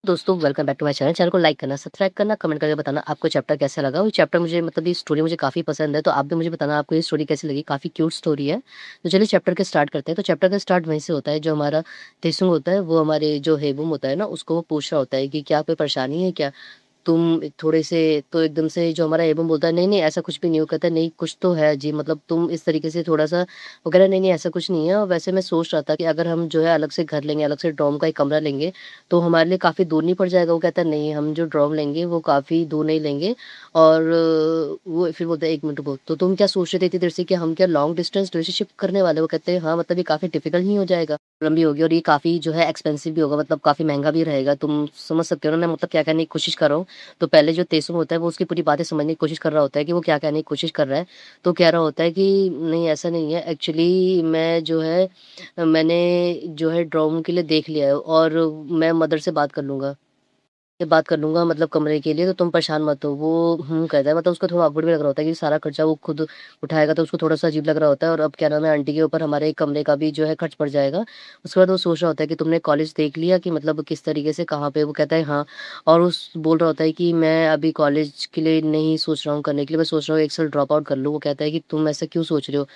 दोस्तों welcome back to my channel. Channel को like करना, सब्सक्राइब करना, कमेंट करके बताना आपको चैप्टर कैसा लगा। और चैप्टर मुझे मतलब ये स्टोरी मुझे काफ़ी पसंद है, तो आप भी मुझे बताना आपको ये स्टोरी कैसी लगी। काफ़ी क्यूट स्टोरी है। तो चलिए चैप्टर के स्टार्ट करते हैं। तो चैप्टर का स्टार्ट वहीं से होता है, जो हमारा तेसुंग होता है, वो हमारे जो हेबुम होता है ना, उसको वो पूछ रहा होता है कि क्या कोई परेशानी है क्या? तुम थोड़े से तो एकदम से जो हमारा एबम बोलता है, "नहीं, नहीं ऐसा कुछ भी नहीं है।" वो कहता है, "नहीं, कुछ तो है अजीब मतलब तुम इस तरीके से थोड़ा-सा।" वो कह रहा है, "नहीं, नहीं ऐसा कुछ नहीं है और वैसे मैं सोच रहा था कि अगर हम जो है अलग से घर लेंगे, अलग से डॉर्म का एक कमरा लेंगे, तो हमारे लिए काफ़ी दूर नहीं पड़ जाएगा?" वो कहता है, "नहीं, हम जो डॉर्म लेंगे वो काफ़ी दूर नहीं लेंगे।" और वो फिर बोलता है, "1 मिनट रुको, तो तुम क्या सोच रहे थे इतनी देर से कि हम क्या लॉन्ग डिस्टेंस रिलेशनशिप करने वाले हैं?" वो कहते हैं, "हाँ, मतलब ये काफ़ी डिफिकल्ट नहीं हो जाएगा? प्रॉब्लम भी होगी और ये काफ़ी जो है एक्सपेंसिव भी होगा मतलब काफ़ी महँगा भी रहेगा।" तुम समझ सकते हो ना मैं मतलब क्या कहने की कोशिश कर रहा हूँ। तो पहले जो तेसुम होता है वो उसकी पूरी बातें समझने की कोशिश कर रहा होता है कि वो क्या कहने की कोशिश कर रहा है। तो कह रहा होता है कि नहीं ऐसा नहीं है एक्चुअली मैं जो है मैंने जो है ड्रॉइंग के लिए देख लिया है और मैं मदर से बात कर लूँगा। से बात कर लूँगा मतलब कमरे के लिए तो तुम परेशान मत हो। वो कहता है मतलब उसको थोड़ा ऑकवर्ड भी लग रहा होता है कि सारा खर्चा वो खुद उठाएगा तो उसको थोड़ा-सा अजीब लग रहा होता है और अब क्या नाम है आंटी के ऊपर हमारे कमरे का भी जो है खर्च पड़ जाएगा। उसके बाद वो सोच रहा होता है कि तुमने कॉलेज देख लिया कि मतलब किस तरीके से कहाँ पे? वो कहता है हाँ और उस बोल रहा होता है कि मैं अभी कॉलेज के लिए नहीं सोच रहा हूँ करने के लिए, मैं सोच रहा हूँ 1 साल ड्रॉप आउट कर लूँ। वो कहता है कि तुम ऐसा क्यों सोच रहे हो?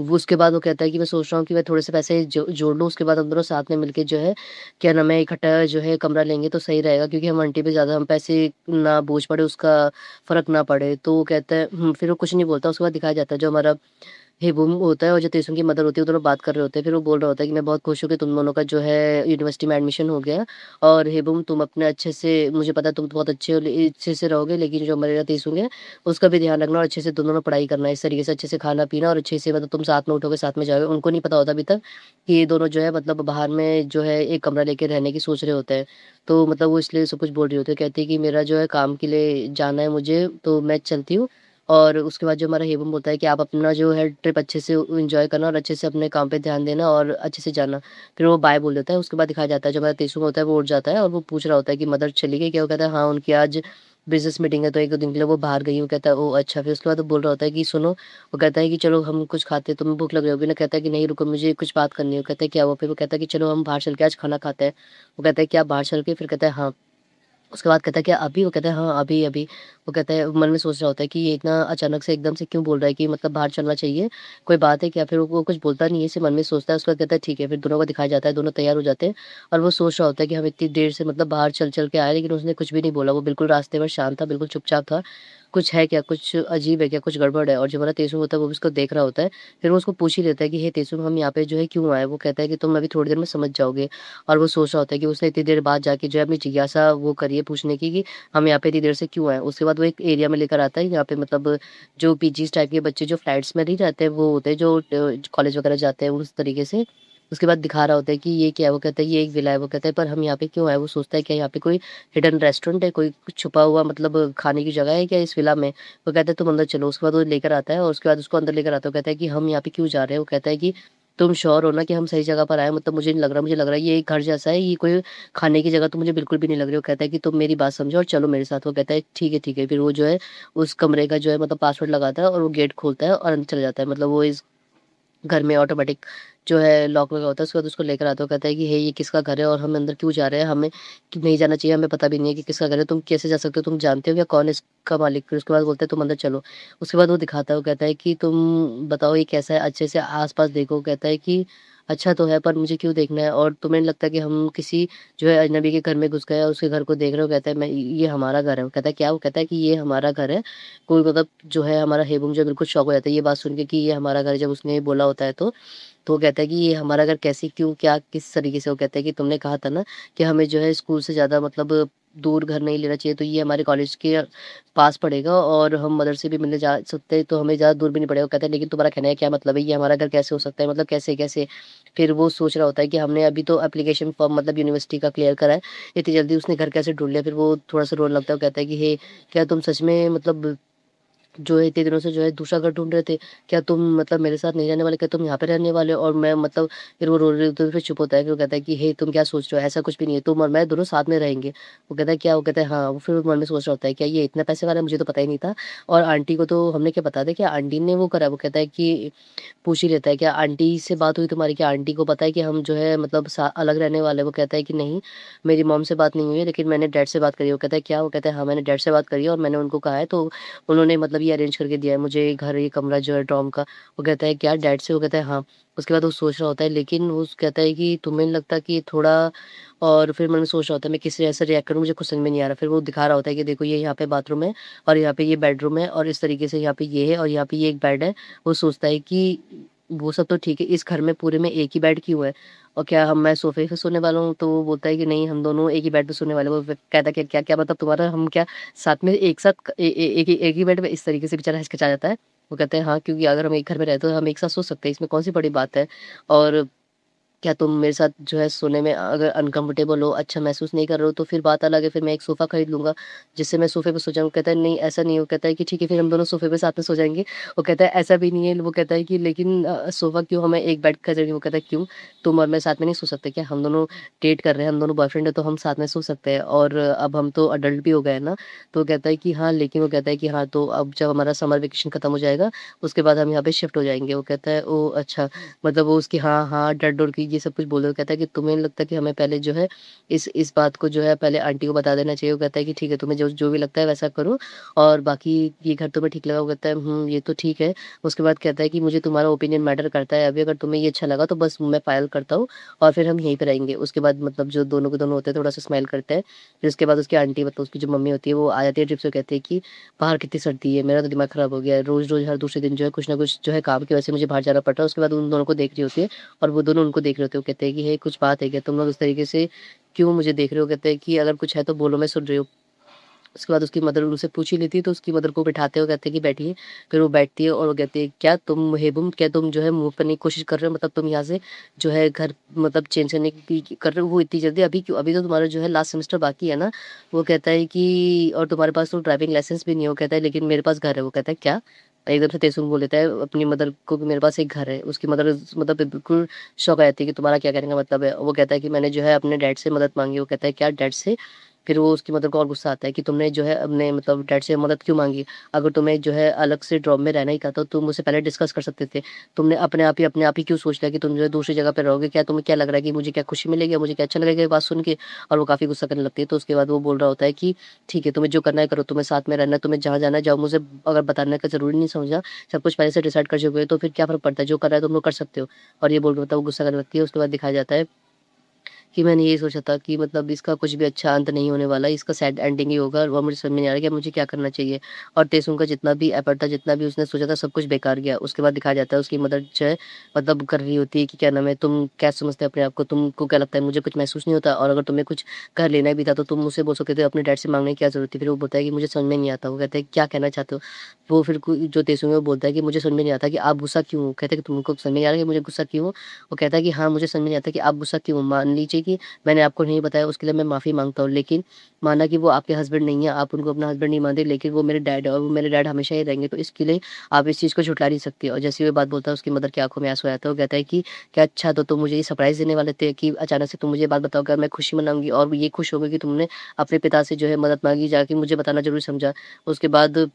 वो उसके बाद वो कहता है कि मैं सोच रहा हूँ कि मैं थोड़े से पैसे जोड़ लूँ, उसके बाद हम दोनों साथ में मिलके जो है, क्या नाम है, इकट्ठा जो है कमरा लेंगे तो सही रहेगा क्योंकि हम आंटी पे ज़्यादा हम पैसे ना बोझ पड़े, उसका फ़र्क ना पड़े। तो वो कहता है फिर वो कुछ नहीं बोलता, उसके बाद दिखाया जाता है जो हमारा हेबुम होता है और जो तेसुम की मदर होती है, वो दोनों बात कर रहे होते हैं। फिर वो बोल रहा होता है कि मैं बहुत खुश हूँ कि तुम दोनों का जो है यूनिवर्सिटी में एडमिशन हो गया और हेबुम तुम अपने अच्छे से मुझे पता है तुम बहुत अच्छे से रहोगे, लेकिन जो मेरा तेसुम है, उसका भी ध्यान रखना और अच्छे से दोनों ने पढ़ाई करना है। इस तरीके से अच्छे से खाना-पीना और अच्छे से मतलब तुम साथ में उठोगे, साथ में जाओगे। उनको नहीं पता होता अभी तक कि ये दोनों जो है मतलब बाहर में जो है एक कमरा लेके रहने की सोच रहे होते हैं। तो मतलब वो इसलिए सब कुछ बोल रही होती है। कहती है कि मेरा जो है काम के लिए जाना है मुझे, तो मैं चलती हूँ। और उसके बाद जो हमारा हेमंत बोलता है कि आप अपना जो है ट्रिप अच्छे से एन्जॉय करना और अच्छे से अपने काम पे ध्यान देना और अच्छे से जाना। फिर वो बाय बोल देता है, उसके बाद दिखाया जाता है जो हमारा तेसुम होता है वो उठ जाता है और वो पूछ रहा होता है कि मदर चली गई क्या? वो कहता है हाँ, उनकी आज बिज़नेस मीटिंग है तो 1-2 दिन के लिए वो बाहर गई हैं। वो कहता है ओह! अच्छा। फिर उसके बाद वो बोल रहा होता है कि सुनो, वो कहता है कि चलो हम कुछ खाते हैं, तुम्हें भूख लग रही होगी ना? कहता है कि नहीं रुको मुझे कुछ बात करनी है। वो कहता है क्या हुआ? फिर वो कहता है कि चलो हम बाहर चल के आज खाना खाते हैं। वो कहता है क्या बाहर चल के? फिर कहता है हाँ। उसके बाद कहता है क्या अभी? वो कहता है हाँ, अभी-अभी। वो कहता है मन में सोच रहा होता है कि ये इतना अचानक से एकदम से क्यों बोल रहा है कि मतलब बाहर चलना चाहिए, कोई बात है क्या? फिर वो कुछ बोलता नहीं है, सिर्फ़ मन में सोचता है। उसके बाद कहता है ठीक है, फिर दोनों को दिखाया जाता है, दोनों तैयार हो जाते हैं और वो सोच रहा होता है कि हम इतनी देर से मतलब बाहर चल-चल के आए, लेकिन उसने कुछ भी नहीं बोला। वो बिल्कुल रास्ते भर शांत था, बिल्कुल चुपचाप था। कुछ है क्या? कुछ अजीब है क्या? कुछ गड़बड़ है और जो हमारा तेसुम होता है, वो भी उसको देख रहा होता है। फिर वो उसको पूछ ही लेता है कि, "हे तेसुम, हम यहाँ पे जो है क्यों आए?" वो कहता है कि, "तुम अभी थोड़ी देर में समझ जाओगे।" और वो सोच रहा होता है कि उसने इतनी देर बाद जाके जो है अपनी जिज्ञासा वो करी है पूछने की कि हम यहाँ पे इतनी देर से क्यों आए? उसके बाद वो एक एरिया में लेकर आता है, यहाँ पे मतलब जो पीजीज़ टाइप के बच्चे जो फ्लैट्स में नहीं रहते हैं, वो होते हैं जो कॉलेज वगैरह जाते हैं उस तरीके से। उसके बाद दिखा रहा होता है कि ये क्या है? वो कहता है ये एक विला है। वो कहता है पर हम यहाँ पे क्यों आए? वो सोचता है क्या यहाँ पे कोई हिडन रेस्टोरेंट है? कोई कुछ छुपा हुआ मतलब खाने की जगह है क्या इस विला में? वो कहता है तुम अंदर चलो। उसके बाद वो लेकर आता है और उसके बाद उसको अंदर लेकर आता है। वो कहता है कि हम यहाँ पे क्यों जा रहे हैं? वो कहता है कि तुम श्योर हो ना कि हम सही जगह पर आए हैं? मतलब मुझे नहीं लग रहा, मुझे लग रहा है ये एक घर जैसा है, ये कोई खाने की जगह तो मुझे बिल्कुल भी नहीं लग रही। वो कहता है कि तुम मेरी बात समझो और चलो मेरे साथ। वो कहता है ठीक है, ठीक है। फिर वो जो है उस कमरे का जो है मतलब पासवर्ड लगाता है और वो गेट खोलता है और अंदर चला जाता है। मतलब वो इस घर में ऑटोमेटिक जो है लॉक लगा होता है, उसके बाद उसको लेकर आता है, वो कहता है कि हे ये किसका घर है और हम अंदर क्यों जा रहे हैं? हमें कि नहीं जाना चाहिए, हमें पता भी नहीं है कि किसका घर है, तुम कैसे जा सकते हो? तुम जानते हो क्या कौन है इसका मालिक? फिर उसके बाद बोलता है तुम अंदर चलो। उसके बाद वो दिखाता है, वो कहता है कि तुम बताओ ये कैसा है? अच्छे से आस-पास देखो। वो कहता है कि अच्छा तो है पर मुझे क्यों देखना है और तुम्हें नहीं लगता कि हम किसी जो है अजनबी के घर में घुस गए और उसके घर को देख रहे हो? कहता है मैं ये हमारा घर है। वो कहता है क्या? वो कहता है कि ये हमारा घर है। कोई मतलब जो है हमारा हेबुम जो है बिल्कुल शॉक हो जाता है ये बात सुन के कि ये हमारा घर है जब उसने ये बोला होता है तो वो कहता है कि ये हमारा घर कैसे, क्यों, क्या, किस तरीके से? वो कहता है कि तुमने कहा था ना कि हमें जो है स्कूल से ज़्यादा मतलब दूर घर नहीं लेना चाहिए, तो ये हमारे कॉलेज के पास पड़ेगा और हम मदर से भी मिलने जा सकते हैं, तो हमें ज़्यादा दूर भी नहीं पड़ेगा। वो कहता है लेकिन तुम्हारा कहने का क्या मतलब है? ये हमारा घर कैसे हो सकता है? मतलब कैसे-कैसे? फिर वो सोच रहा होता है कि हमने अभी तो एप्लीकेशन फॉर्म मतलब यूनिवर्सिटी का क्लियर करा है, इतनी जल्दी उसने घर कैसे ढूँढ लिया? फिर वो थोड़ा-सा रोने लगता है, वो कहता है कि हे, क्या तुम सच में मतलब जो है इतने दिनों से जो है दूसरा घर ढूँढ रहे थे, क्या तुम मतलब मेरे साथ नहीं रहने वाले? क्या तुम यहाँ पे रहने वाले हो? और मैं मतलब फिर वो रो रही होती है, फिर चुप होता है, फिर वो कहता है कि हे तुम क्या सोच रहे हो? ऐसा कुछ भी नहीं है, तुम और मैं दोनों साथ में रहेंगे। वो कहता है क्या? वो कहता है हाँ, वो फिर मन में सोच रहा होता है क्या ये इतने पैसे वाला है? मुझे तो पता ही नहीं था और आंटी को तो हमने क्या बता दिया, क्या आंटी ने वो करा? वो कहता है कि पूछ ही लेता है, क्या आंटी से बात हुई तुम्हारी? क्या आंटी को पता है कि हम जो है मतलब सा अलग रहने वाले हैं? वो कहता है कि नहीं, मेरी मॉम से बात नहीं हुई है, लेकिन मैंने डैड से बात करी है। वो कहता है क्या? वो कहता है हाँ, मैंने डैड से बात करी है और मैंने उनको कहा है, तो उन्होंने मतलब ये अरेंज करके दिया है मुझे घर, ये कमरा जो है डॉर्म का। वो कहता है क्या डैड से? वो कहता है हाँ। उसके बाद वो सोच रहा होता है, लेकिन वो कहता है कि तुम्हें नहीं लगता कि थोड़ा, और फिर मन में सोच रहा होता है मैं किस ऐसे रिएक्ट करूँ, मुझे कुछ समझ में नहीं आ रहा। फिर वो दिखा रहा होता है कि देखो ये यहाँ पे बाथरूम है और यहाँ पे ये बेडरूम है और इस तरीके से यहाँ पे ये है और यहाँ पे ये एक बेड है। वो सोचता है कि वो सब तो ठीक है, इस घर में पूरे में एक ही बेड क्यों है? और क्या हम मैं सोफ़े पे सोने वाला हूँ? तो वो बोलता है कि नहीं, हम दोनों एक ही बेड पे सोने वाले हैं। वो कहता है कि क्या क्या मतलब तुम्हारा हम क्या साथ में एक साथ एक ही बेड में? इस तरीके से बेचारा हिचकिचा जाता है। वो कहते हैं हाँ, क्योंकि अगर हम एक घर में रहते तो हम एक साथ सो सकते हैं, इसमें कौन-सी बड़ी बात है? और क्या तुम मेरे साथ जो है सोने में अगर अनकंफर्टेबल हो, अच्छा महसूस नहीं कर रहे हो, तो फिर बात अलग है, फिर मैं एक सोफ़ा खरीद लूँगा, जिससे मैं सोफ़े पे सो जाऊँ। कहता है नहीं ऐसा नहीं है। वो कहता है कि ठीक है, फिर हम दोनों सोफ़े पे साथ में सो जाएँगे। वो कहता है ऐसा भी नहीं है। वो कहता है कि लेकिन सोफ़ा क्यों, हमें एक बेड का चाहिए। वो कहता है क्यों? तुम और मैं साथ में नहीं सो सकते क्या? हम दोनों डेट कर रहे हैं, हम दोनों बॉयफ्रेंड है, तो हम साथ में सो सकते हैं और अब हम तो अडल्ट भी हो गए हैं ना। तो वो कहता है कि हाँ, लेकिन वो कहता है कि हाँ, तो अब जब हमारा समर वेकेशन खत्म हो जाएगा, उसके बाद हम यहाँ पे शिफ्ट हो जाएँगे। वो कहता है ओह! अच्छा। मतलब वो उसकी हाँ, हाँ, डर-डर की ये सब कुछ बोल रहे हो। कहता है कि तुम्हें नहीं लगता कि हमें पहले जो है इस बात को जो है पहले आंटी को बता देना चाहिए? वो कहता है कि ठीक है, तुम्हें जो जो भी लगता है वैसा करो और बाकी ये घर तुम्हें ठीक लगा? वो कहता है ये तो ठीक है। उसके बाद कहता है कि मुझे तुम्हारा ओपिनियन मैटर करता है, अभी अगर तुम्हें ये अच्छा लगा तो बस मैं फाइनल करता हूँ और फिर हम यहीं पे रहेंगे। उसके बाद मतलब जो दोनों के दोनों होते हैं थोड़ा-सा स्माइल करते हैं। फिर उसके बाद उसकी आंटी मतलब उसकी जो मम्मी होती है वो आ जाती है ट्रिप से, कहती है कि बाहर कितनी सर्दी है, मेरा तो दिमाग खराब हो गया है। रोज़-रोज़ हर दूसरे दिन जो है कुछ ना कुछ जो है काम की वजह से मुझे बाहर जाना पड़ रहा है। उसके बाद उन दोनों को देख रही होती है और वो दोनों उनको देख रहे होते हैं। वो कहते हैं कि हे कुछ बात है क्या? तुम लोग इस तरीके से क्यों मुझे देख रहे हो? कहते हैं कि अगर कुछ है तो बोलो, मैं सुन रही हूँ। उसके बाद उसकी मदर उनसे पूछ ही लेती है, तो उसकी मदर को बिठाते हो, कहते हैं कि बैठिए। फिर वो बैठती है और वो कहती है क्या तुम हेबुम, क्या तुम जो है मूव करने की कोशिश कर रहे हो? मतलब तुम यहाँ से जो है घर मतलब चेंज करने की कर रहे हो वो इतनी जल्दी अभी क्यों? अभी तो तुम्हारा जो है लास्ट सेमेस्टर बाकी है ना। वो कहता है कि और तुम्हारे पास तो ड्राइविंग लाइसेंस भी नहीं है। वो कहता है लेकिन मेरे पास घर है। वो कहता है क्या? एकदम से तेसुन बोल देता है अपनी मदर को कि मेरे पास एक घर है। उसकी मदर मतलब बिल्कुल शॉक आ जाती है कि तुम्हारा क्या कहने का मतलब है? वो कहता है कि मैंने जो है अपने डैड से मदद माँगी। वो कहता है क्या डैड से? फिर वो उसकी मदर को और गुस्सा आता है कि तुमने जो है अपने मतलब डैड से मदद क्यों माँगी? अगर तुम्हें जो है अलग से ड्रॉप में रहना ही था तो तुम मुझसे पहले डिस्कस कर सकते थे। तुमने अपने आप ही क्यों सोच लिया कि तुम जो है दूसरी जगह पे रहोगे? क्या तुम्हें क्या लग रहा है कि मुझे क्या खुशी मिलेगी या मुझे क्या अच्छा लगेगा ये बात सुन के? और वो काफ़ी गुस्सा करने लगती है। तो उसके बाद वो बोल रहा होता है कि ठीक है, तुम्हें जो करना है करो, तुम्हें साथ में रहना है, तुम्हें जहाँ जाना है जाओ, मुझे अगर बताने का ज़रूरी नहीं समझा, सब कुछ पहले से डिसाइड कर चुके हो तो फिर क्या फ़र्क पड़ता है? जो करना है तुम लोग कर सकते हो। और ये बोल के मतलब वो गुस्सा करने लगती है। उसके बाद दिखाया जाता है कि मैंने यही सोचा था कि मतलब इसका कुछ भी अच्छा अंत नहीं होने वाला है, इसका सैड एंडिंग ही होगा और मुझे समझ में नहीं आ रहा है कि मुझे क्या करना चाहिए। और तेसुन का जितना भी एफर्ट था, जितना भी उसने सोचा था, सब कुछ बेकार गया। उसके बाद दिखाया जाता है उसकी मदर जो है मतलब कर रही होती है कि क्या नाम है, तुम क्या समझते हो अपने आप को? तुमको क्या लगता है मुझे कुछ महसूस नहीं होता? और अगर तुम्हें कुछ कर लेना भी था तो तुम मुझसे बोल सकते थे, अपने डैड से माँगने की क्या ज़रूरत थी? फिर वो बोलता है कि मुझे समझ में नहीं आता। वो कहते हैं क्या कहना चाहते हो? वो फिर कोई जो तेसुन है वो बोलता है कि मुझे समझ में नहीं आता कि आप गुस्सा क्यों हो? कहते हैं कि तुमको समझ में नहीं आ रहा कि मुझे गुस्सा क्यों हो? वो कहता है कि हाँ, मुझे समझ में नहीं आता कि आप गुस्सा क्यों हो? मान लीजिए कि मैंने आपको नहीं बताया उसके लिए मैं माफ़ी माँगता हूँ। लेकिन माना कि वो आपके हस्बैंड नहीं है, आप उनको अपना हस्बैंड नहीं मानते, लेकिन वो मेरे डैड है और वो मेरे डैड हमेशा ही रहेंगे, तो इसके लिए आप इस चीज़ को झुठला नहीं सकती। और जैसे ही वो बात बोलता है उसकी मदर की आँखों में आँसू आ जाता है। वो कहता है कि क्या अच्छा तो तुम मुझे ये सरप्राइज़ देने वाले थे कि अचानक से तुम मुझे ये बात बताओगे और मैं खुशी मनाऊँगी और ये खुश होंगे कि तुमने अपने पिता से जो है मदद माँगी, जाके मुझे बताना ज़रूरी समझा। उसके बाद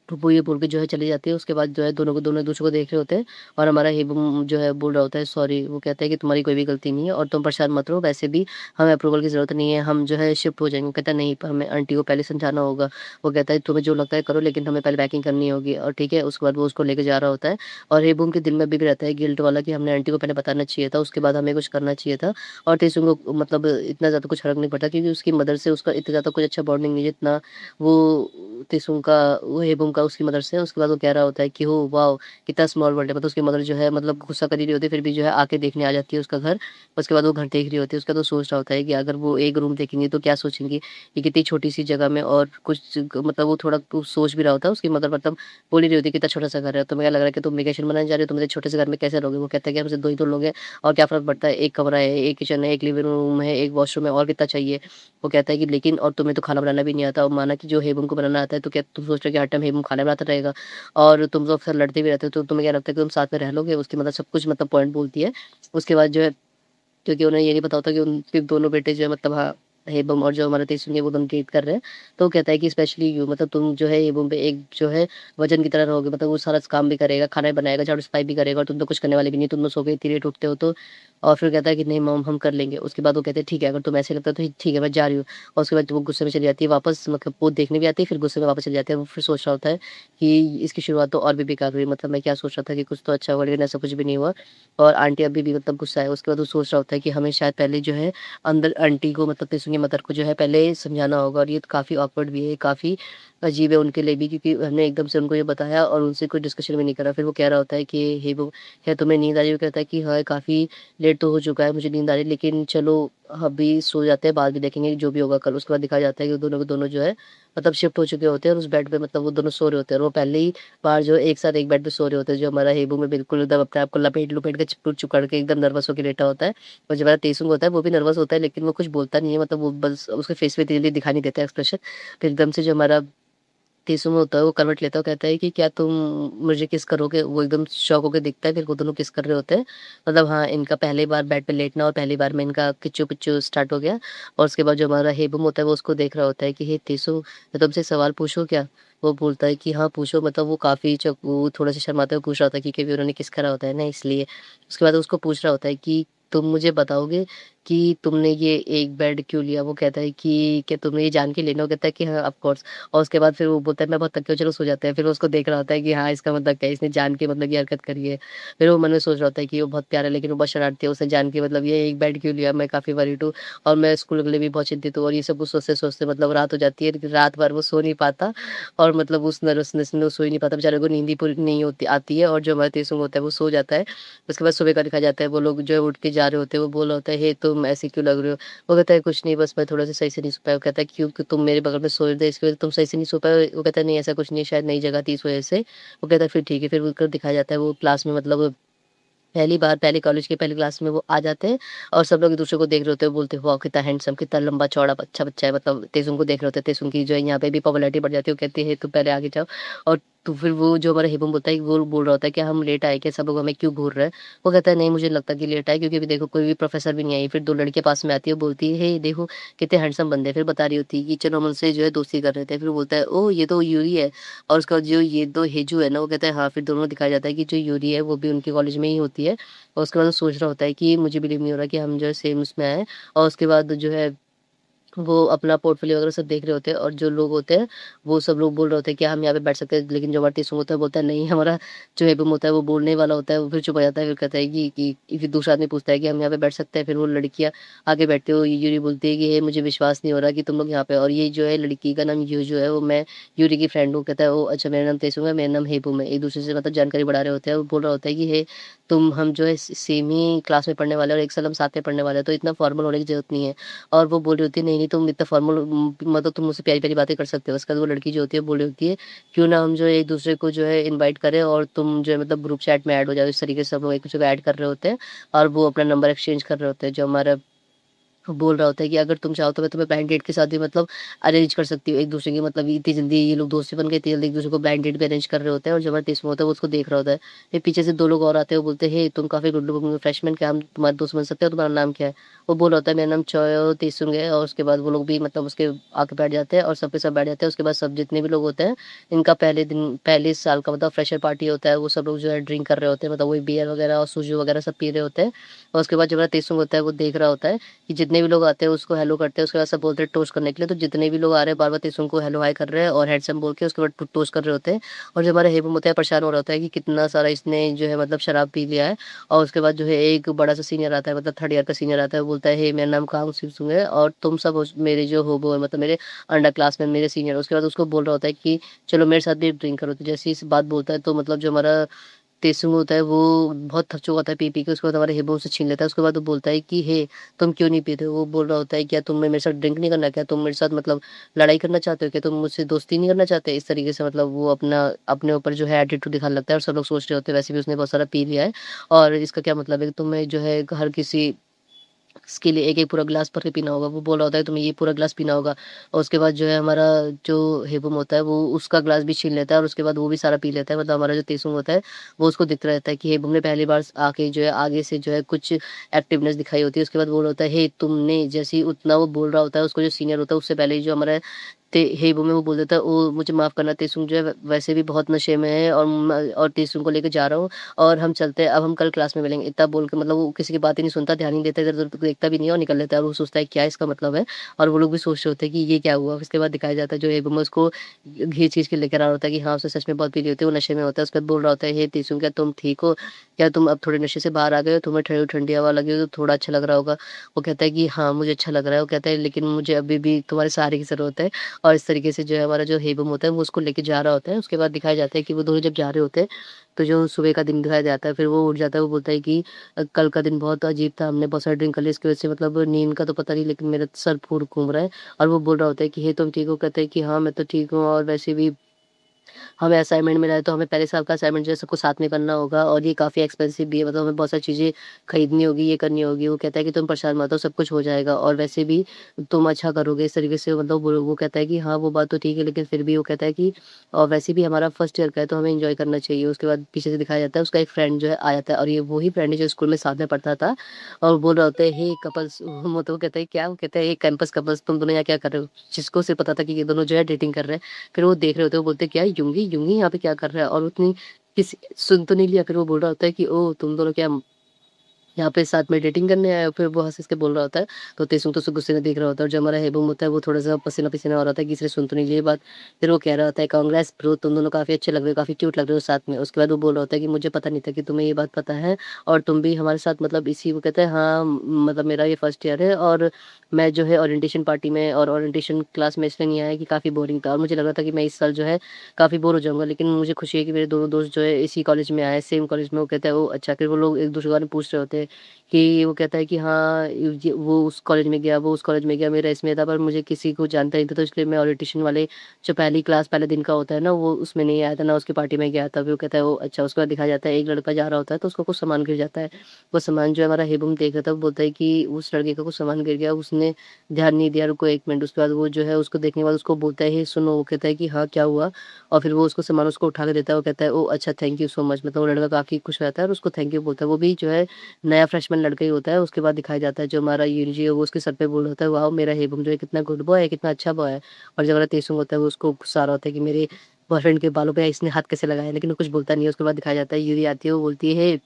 तो वो ये बोल के जो है चली जाती है। उसके बाद जो है दोनों को दोनों एक-दूसरे को देख रहे होते हैं और हमारा हिबुम जो है बोल रहा होता है सॉरी। वो कहता है कि तुम्हारी कोई भी गलती नहीं है और तुम परेशान मत रहो, वैसे भी हमें अप्रूवल की ज़रूरत नहीं है, हम जो है शिफ्ट हो जाएँगे। वो कहता है नहीं, पर हमें आंटी को पहले समझाना होगा। वो कहता है तुम्हें जो लगता है करो, लेकिन हमें पहले पैकिंग करनी होगी और ठीक है। उसके बाद वो उसको लेके जा रहा होता है और हिबुम के दिल में अभी भी रहता है गिल्ट वाला कि हमने आंटी को पहले बताना चाहिए था, उसके बाद हमें कुछ करना चाहिए था। और तेसुंग को मतलब इतना ज़्यादा कुछ फ़र्क नहीं पड़ता क्योंकि उसकी मदर से उसका इतना ज़्यादा कुछ अच्छा बॉन्डिंग नहीं है जितना वो तेसुंग का वो हेबुम का उसकी मदर से है। उसके बाद वो कह रहा होता है कि ओह वाओ! कितना स्मॉल वर्ल्ड है। मतलब उसकी मदर जो है मतलब गुस्सा कर ही रही होती है, फिर भी जो है आके देखने आ जाती है उसका घर। उसके बाद वो घर देख रही होती है। उसके बाद वो सोच रहा होता है कि अगर वो एक रूम देखेंगी तो क्या सोचेंगी? ये कितनी छोटी-सी जगह में और कुछ मतलब वो थोड़ा कुछ सोच भी रहा होता है। उसकी मदर मतलब बोल ही रही होती है कितना छोटा-सा घर है। तुम्हें क्या लग रहा है कि तुम वेकेशन मनाने जा रहे हो? तुम इतने छोटे से घर में कैसे रहोगे? वो कहता है कि हम सिर्फ 2 ही तो लोग हैं और क्या फ़र्क पड़ता है? एक कमरा है, एक किचन है, एक लिविंग रूम है, एक वॉशरूम है और कितना चाहिए? वो कहता है कि लेकिन और तुम्हें तो खाना बनाना भी नहीं आता और माना कि जो हेबुम को बनाना आता है, तो क्या तुम सोच रहे हो कि हर टाइम हेबुम खाना बनाता रहेगा और तुम लोग अक्सर लड़ते भी रहते हो, तो तुम्हें क्या लगता है कि तुम साथ में रह लोगे? उसकी मतलब सब कुछ मतलब पॉइंट बोलती है। उसके बाद जो है क्योंकि उन्हें ये नहीं पता होता कि उनके दोनों बेटे जो है मतलब हाँ, हेबम और जो हमारा तेसुंग है वो दोनों डेट कर रहे हैं। तो वो कहता है कि स्पेशली यू मतलब तुम जो है हेबम पे एक जो है वज़न की तरह रहोगे, मतलब वो सारा काम भी करेगा, खाना भी बनाएगा, झाड़ू-सफाई भी करेगा और तुम तो कुछ करने वाले भी नहीं, तुम लोग सो के इतनी लेट उठते हो तो। और फिर कहता है कि नहीं मॉम हम कर लेंगे। उसके बाद वो कहते हैं ठीक है अगर तुम्हें ऐसे लगता है तो ठीक है मैं जा रही हूँ। और उसके बाद वो गुस्से में चली जाती है वापस, मतलब वो देखने भी आती है फिर गुस्से में वापस चली जाती है। वो फिर सोच रहा होता है कि इसकी शुरुआत तो और भी बेकार हुई, मतलब मैं क्या सोच रहा था कि कुछ तो अच्छा होगा लेकिन ऐसा कुछ भी नहीं हुआ। और आंटी अभी भी मतलब गुस्सा है। उसके बाद वो सोच रहा होता है कि हमें शायद पहले जो है अंदर आंटी को मतलब तेसुंग की मदर को जो है पहले समझाना होगा, और ये तो काफ़ी ऑकवर्ड भी है, काफ़ी अजीब है उनके लिए भी, क्योंकि हमने एकदम से उनको ये बताया और उनसे कोई डिस्कशन भी नहीं करा। फिर वो कह रहा होता है कि हे वो क्या तुम्हें नींद आ रही है? वो कहता है कि हाँ, काफ़ी लेट तो हो चुका है, मुझे नींद आ रही है लेकिन चलो अभी सो जाते हैं, बाद में देखेंगे जो भी होगा कल। उसके बाद दिखाया जाता है कि वो दोनों के दोनों जो है मतलब शिफ्ट हो चुके होते हैं और उस बेड पे मतलब वो दोनों सो रहे होते हैं और वो पहले ही बार जो एक साथ एक बेड पे सो रहे होते हैं। जो हमारा हेबू में बिल्कुल एकदम अपने आप को लपेट-लपेट के चिपक के एकदम नर्वस होके लेटा होता है। और जो हमारा तेसुंग होता है वो भी नर्वस होता है लेकिन वो कुछ बोलता नहीं है, मतलब वो बस उसके फेस पे इतनी जल्दी दिखा नहीं देता एक्सप्रेशन। फिर एकदम से जो हमारा तेसुंग होता है वो करवट लेता है और कहता है कि क्या तुम मुझे किस करोगे? वो एकदम शॉक होके देखता है, फिर वो दोनों किस कर रहे होते हैं। मतलब हाँ, इनका पहली बार बेड पे लेटना और पहली बार में इनका किच्चू-पिच्चू स्टार्ट हो गया। और उसके बाद जो हमारा हेबुम होता है वो उसको देख रहा होता है कि हे तेसुंग मैं तुमसे एक सवाल पूछूँ क्या? वो बोलता है कि हाँ, पूछो। मतलब वो काफ़ी वो थोड़ा-सा शर्माते हुए पूछ रहा होता है क्योंकि अभी उन्होंने किस करा होता है ना इसलिए। उसके बाद उसको पूछ रहा होता है कि तुम मुझे बताओगे कि तुमने ये एक बेड क्यों लिया? वो कहता है कि क्या तुमने ये जान के लेना? वो कहता है कि हाँ, ऑफ़ कोर्स। और उसके बाद फिर वो बोलता है मैं बहुत थक गया हूँ, चलो सो जाते हैं। फिर वो उसको देख रहा होता है कि हाँ, इसका मतलब क्या है? इसने जान के मतलब ये हरकत करी है। फिर वो मन में सोच रहा होता है कि वो बहुत प्यारा है लेकिन वो बहुत शरारती है। उसने जान के मतलब ये एक बेड क्यों लिया? मैं काफ़ी वरीड हूँ और मैं स्कूल के लिए भी बहुत चिंतित हूँ। और ये सब कुछ सोचते-सोचते मतलब रात हो जाती है लेकिन रात भर वो सो नहीं पाता और मतलब उस नर्वसनेस में वो सो ही नहीं पाता। बेचारे को नींद ही पूरी नहीं होती आती है और जो हमारा तेसुंग होता है वो सो जाता है। उसके बाद सुबह का दिखाया जाता है, वो लोग जो है उठ के जा रहे होते हैं। वो बोल रहा होता है, "हे तुम ऐसे क्यों लग रहे हो?" वो कहता है, "कुछ नहीं, बस मैं थोड़ा-सा सही से नहीं सो पाया।" वो कहता है, "क्यों? कि तुम मेरे बगल में सो रहे थे इसकी वजह से तुम सही से नहीं सो पाए?" वो कहता है, "नहीं ऐसा कुछ नहीं है, शायद नई जगह थी इस वजह से।" वो कहता है, "फिर ठीक है।" फिर उनको दिखाया जाता है वो क्लास में मतलब पहली बार पहले कॉलेज के पहली क्लास में वो आ जाते हैं और सब लोग एक-दूसरे को देख रहे होते हैं, बोलते हैं, "वाह! कितना हैंडसम, कितना लंबा-चौड़ा अच्छा बच्चा है।" मतलब तेसुंग को देख रहे होते हैं, तेसुंग की जो है यहाँ पे भी पॉपुलैरिटी बढ़ जाती है। वो कहती है, "तुम पहले आगे जाओ।" और तो फिर वो जो हमारा हिबुम बोलता है, वो बोल रहा होता है कि हम लेट आए क्या? सब लोग हमें क्यों घूर रहे हैं? वो कहता है, "नहीं, मुझे नहीं लगता कि लेट आए क्योंकि अभी देखो कोई भी प्रोफ़ेसर भी नहीं आई।" फिर 2 लड़कियाँ पास में आती है, वो बोलती है, "हे देखो कितने हैंडसम बंदे हैं।" फिर बता रही होती है कि चलो हम उनसे जो है दोस्ती कर रहे थे। फिर वो बोलता है, "ओह! ये तो यूरी है।" और उसका जो ये 2 हेजू है ना, वो कहता है, "हाँ।" फिर दोनों दिखाया जाता है कि जो यूरी है वो भी उनके कॉलेज में ही होती है। और उसके बाद वो सोच रहा होता है कि मुझे बिलीव नहीं हो रहा कि हम जो है सेम उसमें आए हैं। और उसके बाद जो है वो अपना पोर्टफ़ोलियो वगैरह सब देख रहे होते हैं और जो लोग होते हैं, वो सब लोग बोल रहे होते हैं, "क्या हम यहाँ पे बैठ सकते हैं?" लेकिन जो हमारा टिसू होता है, बोलता है, "नहीं।" हमारा जो एबम होता है, वो बोलने वाला होता है, वो फिर चुप हो जाता है, फिर कहता है कि फिर दूसरा आदमी पूछता है कि, "हम यहाँ पे बैठ सकते हैं?" फिर वो लड़कियाँ आगे बैठती है, वो यूरी बोलती है कि, "हे, मुझे विश्वास नहीं हो रहा कि तुम लोग यहाँ पे हो।" और ये जो है लड़की का नाम यूजू है, वो मैं यूरी की फ्रेंड हूँ। कहता है, "ओह! अच्छा, मेरा नाम तेसुंग है, मेरा नाम हेबुम है।" एक-दूसरे से मतलब जानकारी बढ़ा रहे होते हैं। वो बोल रहा होता है कि, "हे, तुम हम जो है सेम ही क्लास में पढ़ने वाले हैं और एक साल हम साथ में पढ़ने वाले हैं, तो इतना फॉर्मल होने की ज़रूरत नहीं है।" और वो बोल रही होती है, "नहीं, नहीं तुम इतना फॉर्मल मतलब तुम मुझसे प्यारी-प्यारी बातें कर सकते हो।" उसके बाद वो लड़की जो होती है बोल रही होती है, "क्यों ना हम जो है एक-दूसरे को जो है इनवाइट करें और तुम जो है मतलब ग्रुप चैट में ऐड हो जाओ।" इस तरीके से सब लोग एक-दूसरे को ऐड कर रहे होते हैं और वो अपना नंबर एक्सचेंज कर रहे होते हैं। जो हमारा बोल रहा होता है कि अगर तुम चाहो तो मैं तुम्हें ब्लाइंड डेट के साथ भी मतलब अरेंज कर सकती हूँ एक-दूसरे की, मतलब इतनी जल्दी ये लोग दोस्ती बन गए, इतनी जल्दी एक-दूसरे को ब्लाइंड डेट भी अरेंज कर रहे होते हैं। और जो हमारा टिस्म होता है वो उसको देख रहा होता है। फिर पीछे से 2 लोग और आते हैं, वो बोलते हैं, "हे तुम काफ़ी गुड लुकिंग फ्रेशमैन, क्या हम तुम्हारे दोस्त बन सकते हैं? तुम्हारा नाम क्या है?" वो बोल रहा होता है, "मेरा नाम चोयो तेसुंग है।" और उसके बाद वो लोग भी मतलब उसके आके बैठ जाते हैं और सब के सब बैठ जाते हैं। उसके बाद सब जितने भी लोग होते हैं, इनका पहले साल का मतलब फ्रेशर पार्टी होता है, वो सब लोग जो है ड्रिंक कर रहे होते हैं, मतलब वही बियर वगैरह और सुजू वगैरह सब पी रहे होते हैं। और उसके बाद जो हमारा तेसुंग होता है वो देख रहा होता है कि जितने भी लोग आते हैं उसको हेलो करते हैं, उसके बाद सब बोलते हैं टोस्ट करने के लिए, तो जितने भी लोग आ रहे हैं बार-बार तेसुंग को हेलो हाय कर रहे हैं और हैंडसम बोल के उसके बाद टोस्ट कर रहे होते हैं। और जो हमारा हेबुम होता है परेशान हो रहा होता है कि कितना सारा इसने जो है मतलब शराब पी लिया है। और उसके बाद जो है एक बड़ा-सा सीनियर आता है, मतलब 3rd ईयर का सीनियर आता है, वो बोलता है, "हे मेरा नाम कांग सिप्सुंग है और तुम सब मेरे जो होबो है, मतलब मेरे अंडर क्लास में मेरे सीनियर।" उसके बाद उसको बोल रहा होता है कि चलो मेरे साथ भी ड्रिंक करो। तो जैसे ही इस बात बोलता है तो मतलब जो हमारा तेसुंग होता है वो बहुत थक चुका होता है पी-पी के, उसके बाद हमारे हिब्बो उसे छीन लेता है। उसके बाद वो बोलता है कि हे तुम क्यों नहीं पी रहे हो? वो बोल रहा होता है, क्या तुम्हें मेरे साथ ड्रिंक नहीं करना? क्या तुम मेरे साथ मतलब लड़ाई करना चाहते हो? क्या तुम मुझसे दोस्ती नहीं करना चाहते? इस तरीके से मतलब वो अपने ऊपर जो है एटीट्यूड दिखाने लगता है और सब लोग सोच रहे होते हैं वैसे भी उसने बहुत सारा पी लिया है और इसका क्या मतलब है कि तुम्हें जो है हर किसी इसके लिए एक-एक पूरा ग्लास भर के पीना होगा। वो बोल रहा होता है तुम्हें ये पूरा ग्लास पीना होगा और उसके बाद जो है हमारा जो हेबुम होता है वो उसका ग्लास भी छीन लेता है और उसके बाद वो भी सारा पी लेता है। मतलब हमारा जो तेसुम होता है वो उसको दिखता रहता है कि हेबुम ने पहली बार आके जो है आगे से जो है कुछ एक्टिवनेस दिखाई होती है। उसके बाद बोल रहा होता है हे तुमने, जैसे ही उतना वो बोल रहा होता है उसको जो सीनियर होता है उससे पहले ही जो हमारा हेबुम है वो बोल देता है ओ मुझे माफ़ करना तेसुम जो है वैसे भी बहुत नशे में है और तेसुम को लेके जा रहा हूँ और हम चलते हैं, अब हम कल क्लास में मिलेंगे। इतना बोल के मतलब वो किसी की बात ही नहीं सुनता, ध्यान ही नहीं देता, इधर-उधर देखता भी नहीं है और निकल लेता है और वो सोचता है क्या इसका मतलब है और वो लोग भी सोच रहे होते हैं कि ये क्या हुआ? उसके बाद दिखाया जाता है जो एबम है उसको घीच-घीच के लेकर आ रहा होता है कि हाँ, उसने सच में बहुत पी ली होती है, वो नशे में होता है। उसके बाद बोल रहा होता है, "हे तीसुम क्या तुम ठीक हो? क्या तुम अब थोड़े नशे से बाहर आ गए हो? तुम्हें ठंडी हवा लगी हो तो थोड़ा अच्छा लग रहा होगा?" वो कहता है कि हाँ, मुझे अच्छा लग रहा है। वो कहता है लेकिन मुझे अभी भी तुम्हारे सहारे की ज़रूरत है और इस तरीके से जो है हमारा जो हेबम होता है वो उसको लेके जा रहा होता है। उसके बाद दिखाया जाता है कि वो दोनों जब जा रहे होते हैं तो जो सुबह का दिन दिखाया जाता है, फिर वो उठ जाता है, वो बोलता है कि कल का दिन बहुत अजीब था, हमने बहुत सारा ड्रिंक कर लिया, इसकी वजह से मतलब नींद का तो पता नहीं लेकिन मेरा सर पूरा घूम रहा है और वो बोल रहा होता है कि, "हे तुम ठीक हो?" कहता है कि, "हाँ, मैं तो ठीक हूँ और वैसे भी हमें असाइनमेंट मिला है तो हमें पहले साल का असाइनमेंट जो है सबको साथ में करना होगा और ये काफ़ी एक्सपेंसिव भी है, मतलब हमें बहुत सारी चीज़ें खरीदनी होगी, ये करनी होगी।" वो कहता है कि, "तुम परेशान मत हो, सब कुछ हो जाएगा और वैसे भी तुम अच्छा करोगे।" इस तरीके से मतलब वो कहता है कि हाँ, वो बात तो ठीक है लेकिन फिर भी वो कहता है कि वैसे भी हमारा फर्स्ट ईयर का है तो हमें एन्जॉय करना चाहिए। उसके बाद पीछे से दिखाया जाता है उसका एक फ्रेंड जो है आ जाता है और ये वो ही फ्रेंड है जो स्कूल में साथ में पढ़ता था और बोल रहा होता है, "हे कपल्स" वो तो वो कहता है, "क्या?" वो कहता है, "हे कैंपस कपल्स तुम दोनों यहाँ क्या कर रहे हो?" जिसको सिर्फ पता था कि ये दोनों जो है डेटिंग कर रहे हैं। फिर वो देख रहे होते हैं, वो बोलते हैं, "क्या यूँगी? यूँगी यहाँ पे क्या कर रहा है?" और उतनी किसी सुन तो नहीं लिया, फिर वो बोल रहा होता है कि ओह! तुम दोनों क्या यहाँ पे साथ में डेटिंग करने आए हो? फिर वो हँस-हँस के बोल रहा होता है, तो तेसुम तो उसे गुस्से में देख रहा होता है और जो हमारा हेबुम होता है वो थोड़ा-सा पसीना-पसीना हो रहा होता है कि इसने सुन तो नहीं ली ये बात। फिर वो कह रहा होता है कांग्रेस ब्रो तुम दोनों काफ़ी अच्छे लग रहे हो, काफ़ी क्यूट लग रहे हो साथ में। उसके बाद वो बोल रहा होता है कि मुझे पता नहीं था कि तुम्हें ये बात पता है और तुम भी हमारे साथ मतलब इसी वो कहता है हाँ, मतलब मेरा ये फर्स्ट ईयर है और मैं जो है ओरिएंटेशन पार्टी में और ओरिएंटेशन क्लास में इसलिए नहीं आया कि काफ़ी बोरिंग था और मुझे लग रहा था कि मैं इस साल जो है काफ़ी बोर हो जाऊँगा, लेकिन मुझे खुशी है कि मेरे दोनों दोस्त जो है इसी कॉलेज में आए, सेम कॉलेज में। वो कहता है ओह! अच्छा, फिर वो लोग एक-दूसरे के बारे में पूछ रहे होते हैं कि वो कहता है कि हाँ, ये वो उस कॉलेज में गया, वो उस कॉलेज में गया, मेरा इसमें था पर मुझे किसी को जानता नहीं था तो इसलिए मैं ओरिएंटेशन वाले जो पहली क्लास पहले दिन का होता है ना, वो उसमें नहीं आया था, ना उसकी पार्टी में गया था। फिर वो कहता है ओह! अच्छा, उसके बाद दिखाया जाता है एक लड़का जा रहा होता है तो उसको कुछ सामान गिर जाता है। वो सामान जो है हमारा हिबुम देख रहा था, वो बोलता है कि उस लड़के का कुछ सामान गिर गया, उसने ध्यान नहीं दिया, रुको 1 मिनट। उसके बाद वो जो है उसको देखने के बाद उसको बोलता है, "हे सुनो" वो कहता है कि हाँ, क्या हुआ? और फिर वो उसको सामान उसको उठा के देता है, वो कहता है ओह! अच्छा थैंक यू सो मच, मतलब वो लड़का काफ़ी खुश रहता है और उसको थैंक यू बोलता है। वो भी जो है नया फ्रेशमैन लड़का ही होता है। उसके बाद दिखाया जाता है जो हमारा यूनिजी है वो उसके सर पे बोल रहा होता है, "वाओ! मेरा हेबुम जो है कितना गुड बॉय है, कितना अच्छा बॉय है।" और जो हमारा तेसुंग होता है वो उसको गुस्सा आ रहा होता है कि मेरे बॉयफ्रेंड के बालों पे इसने हाथ कैसे लगाया? लेकिन वो कुछ बोलता नहीं है। उसके बाद दिखाया जाता है यूरी आती है, वो बोलती है, "हे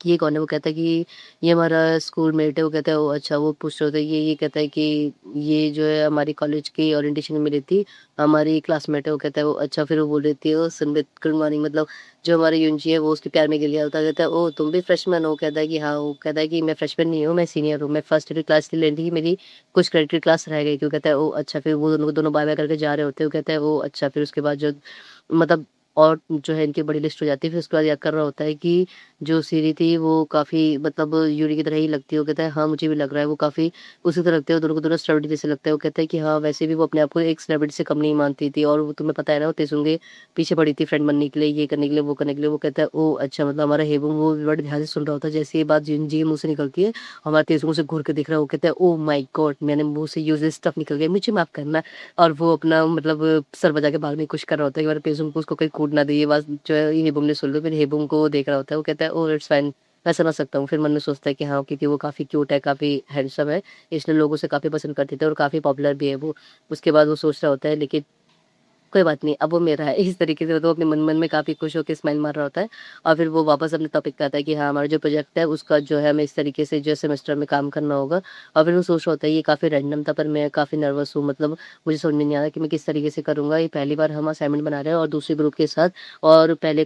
कि ये कौन है?" वो कहता है कि ये हमारा स्कूलमेट है। वो कहता है ओह! अच्छा, वो पूछ रहे होते हैं ये कहता है कि ये जो है हमारी कॉलेज की ओरिएंटेशन में मिली थी, हमारी क्लासमेट है। वो कहता है ओह! अच्छा, फिर वो बोल रही थी ओह! संबित गुड मॉर्निंग, मतलब जो हमारा यूनजी है वो उसके प्यार में गिर गया होता है। कहता है ओह! तुम भी फ्रेशमैन हो? कहता है कि हाँ, वो कहता है कि मैं फ्रेशमैन नहीं हूँ, मैं सीनियर हूँ। मैं फर्स्ट ईयर की क्लास इसलिए लेनी थी कि मेरी कुछ क्रेडिट की क्लास रह गई थी। वो कहता है ओह! अच्छा, फिर वो दोनों बाय-बाय करके जा रहे होते हैं। वो कहता है ओह! अच्छा, फिर उसके बाद जो मतलब और जो है इनकी बड़ी लिस्ट हो जाती है। फिर उसके बाद याद कर रहा होता है कि जो सीरी थी वो काफ़ी मतलब यूरी की तरह ही लगती है। वो कहता है हाँ, मुझे भी लग रहा है वो काफ़ी उसी तरह लगते हैं, दोनों को दोनों सेलिब्रिटी जैसे लगता है। वो कहता है कि हाँ, वैसे भी वो अपने आप को एक सेलिब्रिटी से कम नहीं मानती थी और वो तुम्हें पता है ना वो तेसुंग के पीछे पड़ी थी फ्रेंड बनने के लिए, ये करने के लिए, वो करने के लिए। वो कहता है ओह! अच्छा, मतलब हमारा हेबुम वो भी बड़े ध्यान से सुन रहा होता है। जैसे ये बात जिन मुँह से निकलती है, हमारा तेसुंग उसे घूर के देख रहा है। वो कहता है ओह माय गॉड! मेरे मुँह से यूज़लेस स्टफ निकल गया, मुझे माफ़ करना। और वो अपना मतलब सर बजा के भागने की कोशिश कर रहा होता है कि हमारे तेसुंग को उसको कहीं कूट ना दे। ये बात जो है हेबुम ने सुन ली, फिर हेबुम को वो देख रहा होता है। वो कहता है ओह! It's fine. मैं समझ सकता हूँ। फिर मन में सोचता है कि हाँ, क्योंकि वो काफ़ी क्यूट है, काफ़ी हैंडसम है, इसलिए लोग उसे काफ़ी पसंद करते थे और काफ़ी पॉपुलर भी है वो। उसके बाद वो सोच रहा होता है लेकिन कोई बात नहीं, अब वो मेरा है। इस तरीके से वो तो अपने मन-मन में काफ़ी खुश होके स्माइल मार रहा होता है और फिर वो वापस अपने टॉपिक पे आता है कि हाँ, हमारा जो प्रोजेक्ट है उसका जो है हमें इस तरीके से जो सेमेस्टर में काम करना होगा और फिर वो सोच रहा होता है ये काफ़ी रैंडम था पर मैं काफ़ी नर्वस हूँ, मतलब मुझे समझ में नहीं आ रहा कि मैं किस तरीके से करूँगा। ये पहली बार हम असाइनमेंट बना रहे हैं और दूसरे ग्रुप के साथ और पहले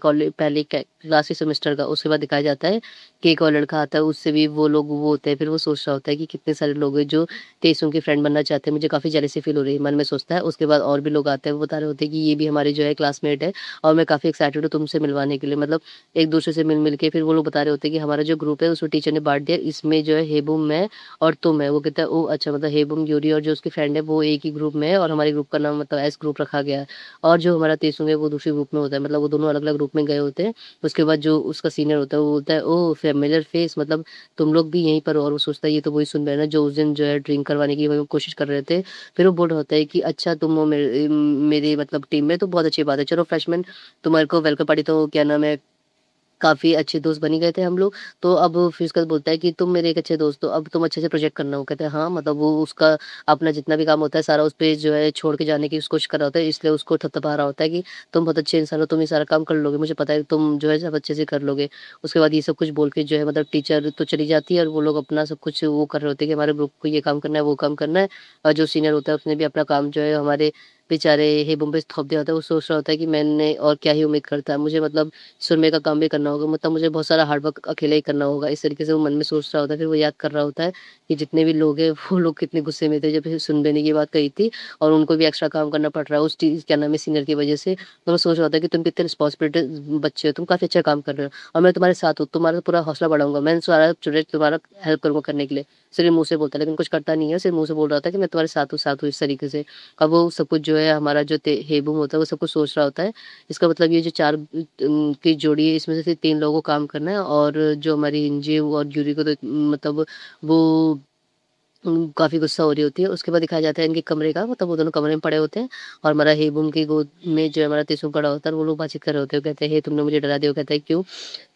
क्लास के सेमेस्टर का। उसके बाद दिखाया जाता है कि एक और लड़का आता है, उससे भी वो होते हैं। फिर वो सोच रहा होता है कि कितने सारे लोग हैं जो तेसुम के फ्रेंड बनना चाहते हैं, मुझे काफ़ी जेलसी फील हो रही है, मन में सोचता है। उसके बाद और भी लोग आते हैं, वो बता रहे होते हैं थे कि ये भी हमारे जो है क्लासमेट है और मैं काफ़ी एक्साइटेड हूँ तुमसे मिलवाने के लिए। मतलब एक-दूसरे से मिल-मिल के फिर वो लोग बता रहे होते हैं कि हमारा जो ग्रुप है उसमें टीचर ने बाँट दिया, इसमें जो है हेबुम, मैं और तुम है। वो कहता है ओह! अच्छा, मतलब हेबुम, यूरी और जो उसकी फ्रेंड है वो एक ही ग्रुप में है और हमारे ग्रुप का नाम मतलब एस ग्रुप रखा गया है। और जो हमारा तेसुंग है वो दूसरे ग्रुप में होता है, मतलब वो दोनों अलग-अलग ग्रुप में गए होते हैं। उसके बाद जो उसका सीनियर होता है वो बोलता है ओह! फ़ैमिलियर फेस, मतलब तुम लोग भी यहीं पर हो। और वो सोचता है ये तो वही सुनबैर है जो उस दिन जो है ड्रिंक करवाने की वो कोशिश कर रहे थे। फिर वो बोल रहा होता है कि अच्छा, तुम हो मेरे मतलब टीम में, तो बहुत अच्छी बात है। चलो फ्रेशमैन, तुम्हारे को वेलकम पार्टी तो क्या नाम है, काफ़ी अच्छे दोस्त बन ही गए थे हम लोग। तो अब फिर उसके बाद बोलता है कि तुम मेरे एक अच्छे दोस्त हो, अब तुम अच्छे से प्रोजेक्ट करना। वो कहते हैं हाँ, मतलब वो उसका अपना जितना भी काम होता है सारा उस पे जो है छोड़ के जाने की कोशिश कर रहा होता है, इसलिए उसको थपथपा रहा होता है कि तुम बहुत अच्छे इंसान हो, तुम ये सारा काम कर लोगे, मुझे पता है तुम जो है सब अच्छे से कर लोगे। उसके बाद ये सब कुछ बोल के जो है मतलब टीचर तो चली जाती है और वो लोग अपना सब कुछ वो कर रहे होते हैं कि हमारे ग्रुप को ये काम करना है, वो काम करना है। और जो सीनियर होता है उसने भी अपना काम जो है हमारे बेचारे हेबुम पे थोप दिया होता है। वो सोच रहा होता है कि मैंने और क्या ही उम्मीद करता है, मुझे मतलब सुरमे का काम भी करना होगा, मतलब मुझे बहुत सारा हार्ड वर्क अकेले ही करना होगा। इस तरीके से वो मन में सोच रहा होता है। फिर वो याद कर रहा होता है कि जितने भी लोग हैं वो लोग कितने गुस्से में थे जब सुनबे ने ये बात कही थी और उनको भी एक्स्ट्रा काम करना पड़ रहा है उस चीज़ क्या नाम है सीनियर की वजह से। तो वो सोच रहा होता है कि तुम कितने रिस्पॉन्सिबिलिटी बच्चे हो, तुम काफ़ी अच्छा काम कर रहे हो और मैं तुम्हारे साथ हूँ, तुम्हारा पूरा हौसला बढ़ाऊँगा। मैं सारा प्रोजेक्ट तुम्हारा हेल्प करूँगा करने के लिए। सिर्फ मुँह से बोलता है लेकिन कुछ करता नहीं है, सिर्फ मुँह से बोल रहा था कि मैं तुम्हारे साथ हूँ इस तरीके से। अब वो सब कुछ जो है हमारा जो ते हेबुम होता है वो सब कुछ सोच रहा होता है। इसका मतलब ये जो 4 की जोड़ी है इसमें से सिर्फ 3 लोगों को काम करना है और जो हमारी इंजू और यूरी को तो मतलब वो काफ़ी गुस्सा हो रही होती है। उसके बाद दिखाया जाता है इनके कमरे का, मतलब वो दोनों कमरे में पड़े होते हैं और हमारा हेबुम की गोद में जो है हमारा तेसुम पड़ा होता है और वो लोग बातचीत कर रहे होते हैं। वो कहते हैं, "हे तुमने मुझे डरा दिया।" वो कहता है, "क्यों?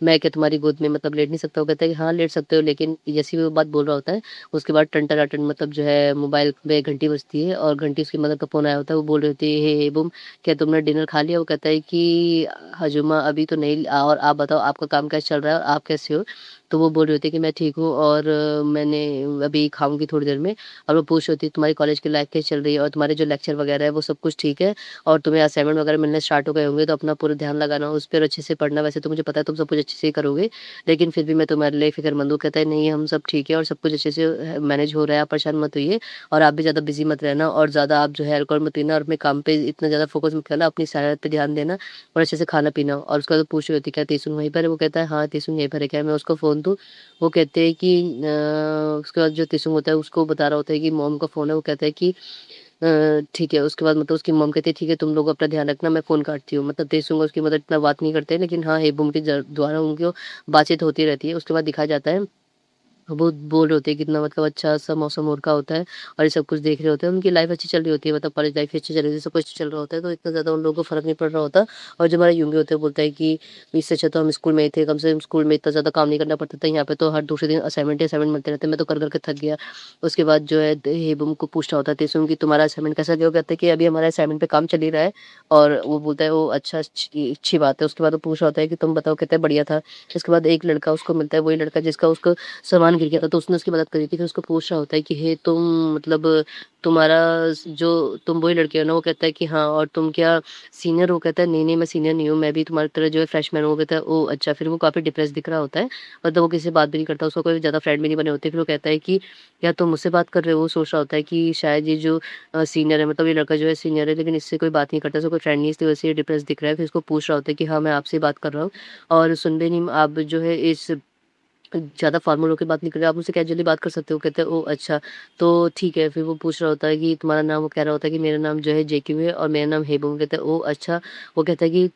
मैं क्या तुम्हारी गोद में मतलब लेट नहीं सकता?" वो कहता है कि, "हाँ, लेट सकते हो।" लेकिन जैसे ही वो बात बोल रहा होता है, उसके बाद टन-टनाटन मतलब जो है मोबाइल पे घंटी बजती है और घंटी उसकी मदर का फ़ोन आया होता है। वो बोल रही होती है, "हे हेबुम, क्या तुमने डिनर खा लिया?" वो कहता है कि, "हजूमा, अभी तो नहीं और आप बताओ आपका काम कैसा चल रहा है और आप कैसे हो?" तो वो बोल रही होती है कि, "मैं ठीक हूँ और मैंने अभी खाऊँगी थोड़ी देर में।" और वो पूछ रही होती है, "तुम्हारी कॉलेज की लाइफ़ कैसी चल रही है और तुम्हारे जो लेक्चर वगैरह है वो सब कुछ ठीक है? और तुम्हें असाइनमेंट वगैरह मिलने स्टार्ट हो गए होंगे तो अपना पूरा ध्यान लगाना उस पे और अच्छे से पढ़ना। वैसे तो मुझे पता है तुम सब कुछ अच्छे से ही करोगे, लेकिन फिर भी मैं तुम्हारे लिए फ़िक्रमंद हूँ।" कहता है, "नहीं, हम सब ठीक है और सब कुछ अच्छे से मैनेज हो रहा है, आप परेशान मत होइए और आप भी ज़्यादा बिज़ी मत रहना और ज़्यादा आप जो है अल्कोहल मत पीना और अपने काम पे इतना ज़्यादा फ़ोकस मत करना, अपनी सेहत पे ध्यान देना और अच्छे से खाना-पीना।" और उसके बाद वो पूछ रही होती है, "क्या तेसुन वहीं पर है?" वो कहता है, "हाँ, तेसुन यहीं पर है, क्या मैं उसको फ़ोन दूँ?" वो कहते हैं कि उसके बाद जो तेसुन होता है उसको बता रहा होता है कि मॉम का फ़ोन है। वो कहता है कि ठीक है। उसके बाद मतलब उसकी मॉम कहती है, "ठीक है, तुम लोग अपना ध्यान रखना, मैं फ़ोन काटती हूँ।" मतलब तेसुंग और उसकी मदर इतना बात नहीं करते हैं, लेकिन हाँ, हेबुम के द्वारा उनको बातचीत होती रहती है। उसके बाद दिखाया जाता है वो बोल रहे होते हैं कितना मतलब अच्छा-सा मौसम हो रखा होता है और ये सब कुछ देख रहे होते हैं। उनकी लाइफ़ अच्छी चल रही होती है, मतलब कॉलेज लाइफ़ अच्छी चल रही होती है, सब कुछ चल रहा होता है, तो इतना ज़्यादा उन लोगों को फ़र्क नहीं पड़ रहा होता। और जो हमारा यूमी होता है, बोलता है कि इससे अच्छा तो हम स्कूल में ही थे, कम से कम स्कूल में इतना ज़्यादा काम नहीं करना पड़ता था, यहाँ पे तो हर दूसरे दिन असाइनमेंट ही असाइनमेंट मिलते रहते हैं, मैं तो कर-कर के थक गया। उसके बाद जो है हेबुम को पूछना होता है तेसुम कि तुम्हारा असाइनमेंट कैसा गया? वो कहता है कि अभी हमारा असाइनमेंट पे काम चल ही रहा है और वो बोलता है ओह! अच्छा, अच्छी बात है। उसके बाद वो पूछ रहा होता है कि तुम बताओ? कहता है बढ़िया था। इसके बाद एक लड़का उसको मिलता है, वही लड़का जिसका उसको सामान गिर गया था, तो उसने उसकी मदद करी थी। फिर उसको पूछ रहा होता है कि हे तुम मतलब तुम्हारा जो तुम वही लड़के हो ना? वो कहता है कि हाँ, और तुम क्या सीनियर हो? कहता है नहीं-नहीं, मैं सीनियर नहीं हूँ, मैं भी तुम्हारी तरह जो है फ्रेशमैन हूँ। वो कहता है ओह! अच्छा। फिर वो काफ़ी डिप्रेस दिख रहा होता है, मतलब वो किसी से बात भी नहीं करता, उसका कोई ज़्यादा फ्रेंड भी नहीं बने होते। फिर वो कहता है कि क्या तुम मुझसे बात कर रहे हो? वो सोच रहा होता है कि शायद ये जो सीनियर है, मतलब ये लड़का जो है सीनियर है, लेकिन इससे कोई बात नहीं करता, इसका कोई फ्रेंड नहीं है, इसकी वजह से ये डिप्रेस दिख रहा है। फिर उसको पूछ रहा होता है कि हाँ, मैं आपसे ही बात कर रहा हूँ और सुनबे नहीं आप जो है इस ज़्यादा फॉर्मल होके बात नहीं कर रहे, आप मुझसे कैजुअली बात कर सकते हो। कहते हैं, ओह! अच्छा, तो ठीक है। फिर वो पूछ रहा होता है कि तुम्हारा नाम? वो कह रहा होता है कि मेरा नाम जो है जेक्यू है और मेरा नाम हेबुम। कहता है, ओह! अच्छा। वो कहता है कि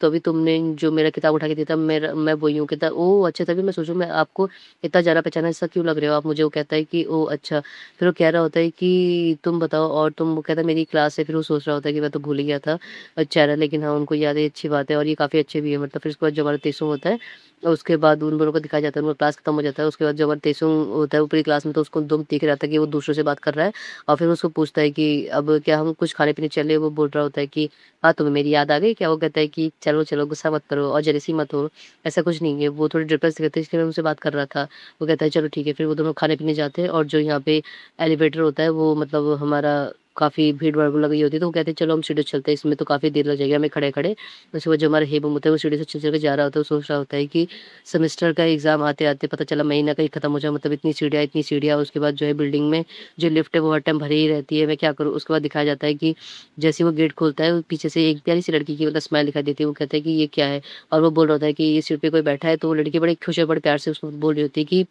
तभी तुमने जो मेरा किताब उठा के दिया था, मैं वही हूँ। कहता है, ओह! अच्छा, तभी मैं सोचूँ मैं आपको इतना जाना-पहचाना सा क्यों लग रहे हो आप मुझे? वो कहता है कि ओह! अच्छा। फिर वो कह रहा होता है कि तुम बताओ और तुम? वो कहता है मेरी क्लास है। फिर वो सोच रहा होता है कि मैं तो भूल ही गया था चेहरा, लेकिन हाँ, उनको याद है, अच्छी बात है और ये काफ़ी अच्छे भी हैं। मतलब फिर उसके बाद जो हमारा तेसुम होता है और उसके बाद उन दोनों को दिखाया जाता है, उनका क्लास खत्म हो जाता है। उसके बाद जो हमारा तेसुंग होता है वो पूरी क्लास में, तो उसको दुःख दिख रहा था कि वो दूसरों से बात कर रहा है और फिर उसको पूछता है कि अब क्या हम कुछ खाने-पीने चलें? वो बोल रहा होता है कि हाँ, तुम्हें मेरी याद आ गई क्या? वो कहता है कि चलो, चलो, गुस्सा मत करो और जेलसी मत हो, ऐसा कुछ नहीं है। वो थोड़ी डिप्रेस दिख रहे थे इसलिए मैं उनसे बात कर रहा था। वो कहता है चलो ठीक है, फिर वो दोनों खाने-पीने जाते हैं और जो यहाँ पे एलिवेटर होता है वो मतलब हमारा काफ़ी भीड़-भाड़ लगी होती है, तो वो कहते हैं चलो हम सीढ़ी से चलते हैं, इसमें तो काफ़ी देर लग जाएगी हमें खड़े-खड़े। उसके बाद जो हमारा हेमंत होता है वो सीढ़ी से चल-चल के जा रहा होता है, वो सोच रहा होता है कि सेमेस्टर का एग्ज़ाम आते-आते पता चला महीना कहीं खत्म हो जाए, मतलब इतनी सीढ़ियाँ, उसके बाद जो है बिल्डिंग में जो लिफ्ट है वो हर टाइम भरी ही रहती है, मैं क्या करूँ? उसके बाद दिखाया जाता है कि जैसे ही वो गेट खोलता है, वो पीछे से एक प्यारी-सी लड़की की मतलब स्माइल दिखाई देती है, वो कहता है कि ये क्या है? और वो बोल रहा होता है कि इस सीट पे कोई बैठा है, तो वो लड़की बड़ी खुश है, बड़े प्यार से उसको बोल रही होती है कि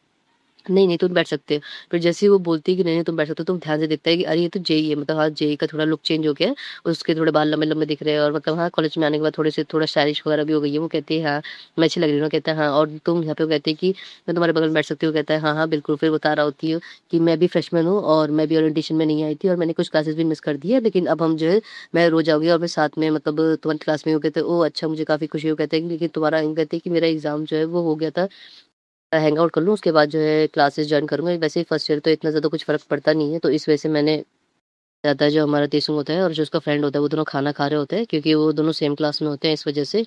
नहीं, नहीं तुम बैठ सकते हो। फिर जैसे ही वो बोलती है कि नहीं, नहीं तुम बैठ सकते हो, तो ध्यान से देखता है कि अरे ये तो जेईई है, मतलब हाँ, जेईई का थोड़ा लुक चेंज हो गया है। उसके थोड़े बाल लंबे-लंबे दिख रहे हैं और मतलब हाँ, कॉलेज में आने के बाद थोड़ा स्टाइलिश वगैरह भी हो गई है। वो कहती है हाँ, मैं अच्छी लग रही हूँ ना? कहता है हाँ, और तुम यहाँ पे? वो कहती है कि मैं तुम्हारे बगल में बैठ सकती हूँ? कहता है हाँ, हाँ, बिल्कुल। फिर बता रहा होती है कि मैं भी फ्रेशमैन हूँ और मैं भी ओरिएंटेशन में नहीं आई थी और मैंने कुछ क्लासेस भी मिस कर दी है, लेकिन अब हम जो है मैं रोज़ आऊँगी और मैं साथ में मतलब तुम्हारी क्लास में हूँ। कहते हैं ओह! अच्छा, मुझे काफ़ी खुशी हुई। कहते हैं कि लेकिन तुम्हारा कहते हैं कि मेरा एग्ज़ाम जो है वो हो गया था, हैंग आउट कर लूँ, उसके बाद जो है क्लासेस जॉइन करूँगा। वैसे ही फर्स्ट ईयर तो इतना ज़्यादा कुछ फ़र्क पड़ता नहीं है, तो इस वजह से मैंने ज़्यादा जो हमारा तेसुंग होता है और जो उसका फ्रेंड होता है, वो दोनों खाना खा रहे होते हैं क्योंकि वो दोनों सेम क्लास में होते हैं इस वजह से।